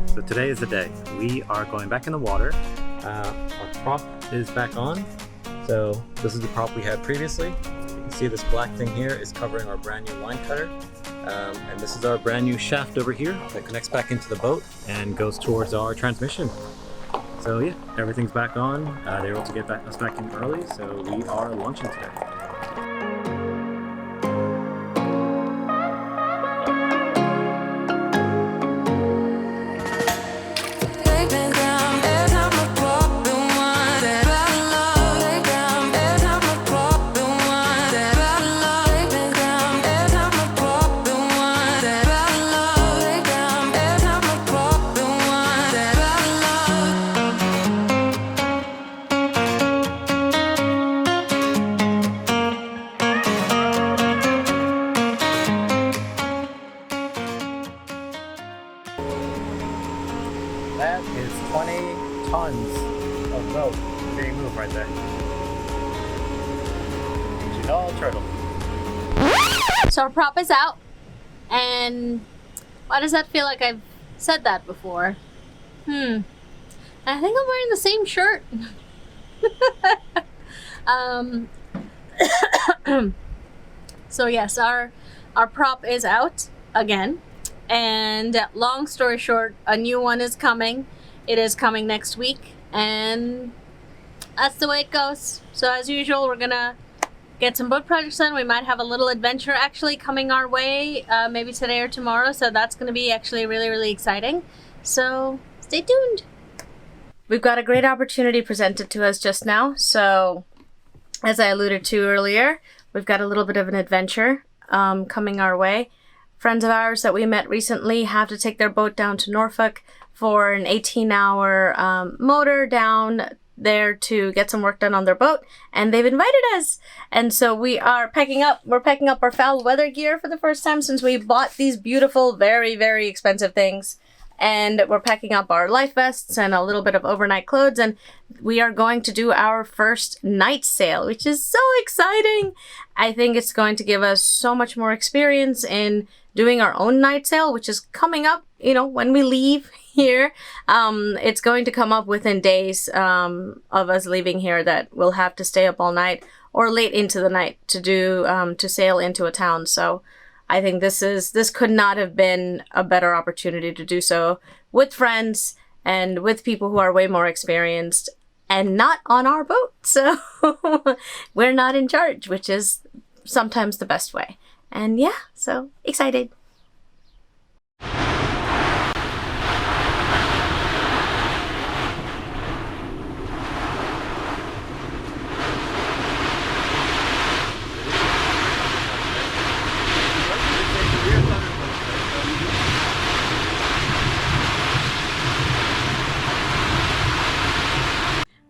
So today is the day. We are going back in the water. Our prop is back on. So this is the prop we had previously. You can see this black thing here is covering our brand new line cutter. And this is our brand new shaft over here that connects back into the boat and goes towards our transmission. So yeah, everything's back on. They were able to get us back in early, so we are launching today. That is 20 tons of boat being moved right there. All turtle. So our prop is out, and why does that feel like I've said that before? I think I'm wearing the same shirt. So yes, our prop is out again. And long story short, a new one is coming. It is coming next week, and that's the way it goes. So as usual, we're gonna get some boat projects done. We might have a little adventure actually coming our way, maybe today or tomorrow. So that's gonna be actually really, really exciting. So stay tuned. We've got a great opportunity presented to us just now. So as I alluded to earlier, we've got a little bit of an adventure coming our way. Friends of ours that we met recently have to take their boat down to Norfolk for an 18-hour motor down there to get some work done on their boat, and they've invited us. And so we are packing up. We're packing up our foul weather gear for the first time since we bought these beautiful, very, very expensive things. And we're packing up our life vests and a little bit of overnight clothes, and we are going to do our first night sail, which is so exciting. I think it's going to give us so much more experience in doing our own night sail, which is coming up, when we leave here. It's going to come up within days of us leaving here that we'll have to stay up all night or late into the night to do to sail into a town. So I think this could not have been a better opportunity to do so with friends and with people who are way more experienced and not on our boat. So we're not in charge, which is sometimes the best way. And yeah, so excited.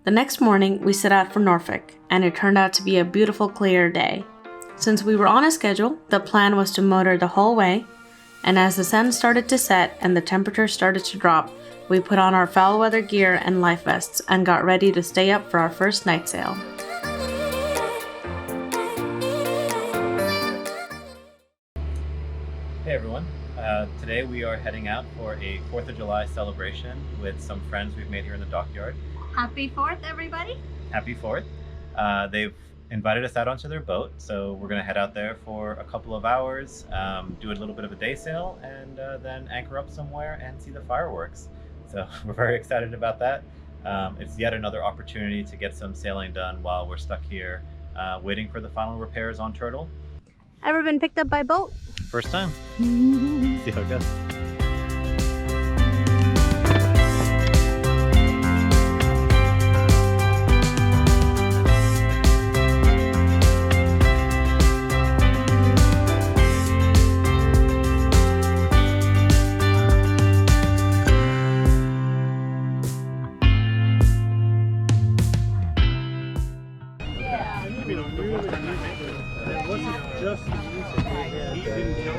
The next morning, we set out for Norfolk, and it turned out to be a beautiful, clear day. Since we were on a schedule, the plan was to motor the whole way, and as the sun started to set and the temperature started to drop, we put on our foul weather gear and life vests and got ready to stay up for our first night sail. Hey everyone, today we are heading out for a 4th of July celebration with some friends we've made here in the dockyard. Happy 4th, everybody! Happy 4th. They've invited us out onto their boat, so we're going to head out there for a couple of hours, do a little bit of a day sail, and then anchor up somewhere and see the fireworks. So we're very excited about that. It's yet another opportunity to get some sailing done while we're stuck here waiting for the final repairs on Turtle. Ever been picked up by boat? First time. See how it goes. Just he didn't tell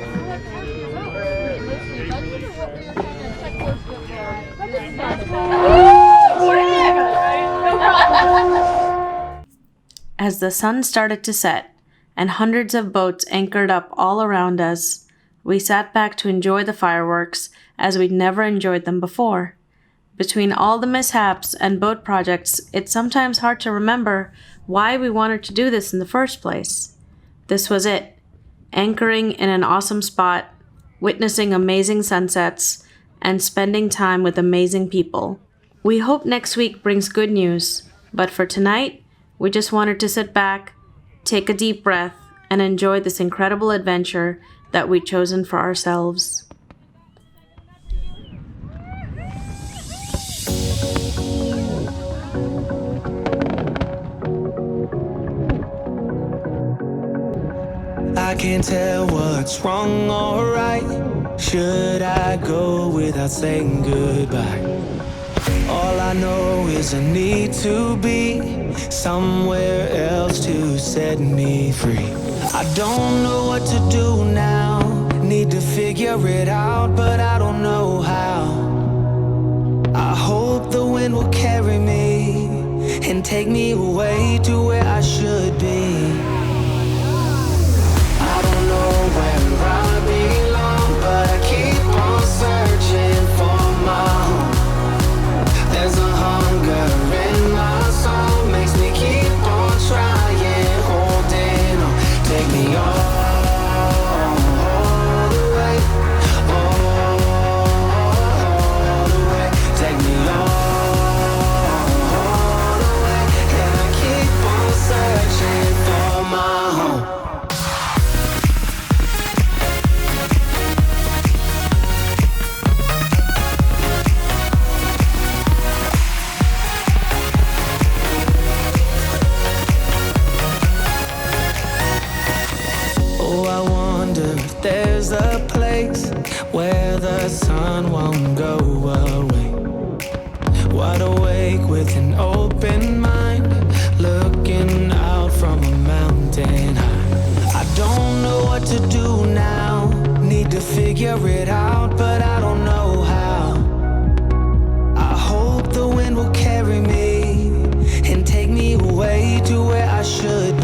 As the sun started to set and hundreds of boats anchored up all around us, We sat back to enjoy the fireworks as we'd never enjoyed them before. Between all the mishaps and boat projects, it's sometimes hard to remember why we wanted to do this in the first place. This was it. Anchoring in an awesome spot, witnessing amazing sunsets, and spending time with amazing people. We hope next week brings good news, but for tonight, we just wanted to sit back, take a deep breath, and enjoy this incredible adventure that we'd chosen for ourselves. I can't tell what's wrong or right. Should I go without saying goodbye? All I know is I need to be somewhere else to set me free. I don't know what to do now. Need to figure it out, but I don't know how. I hope the wind will carry me and take me away to where I should be. I don't know where I belong, but I keep on searching for my home. There's a hunger in my soul, makes me keep on trying, holding on. Take me all the way, all the way. Take me all the way, and I keep on searching for my home. There's a place where the sun won't go away. Wide awake with an open mind, looking out from a mountain high. I don't know what to do now. Need to figure it out, but I don't know how. I hope the wind will carry me and take me away to where I should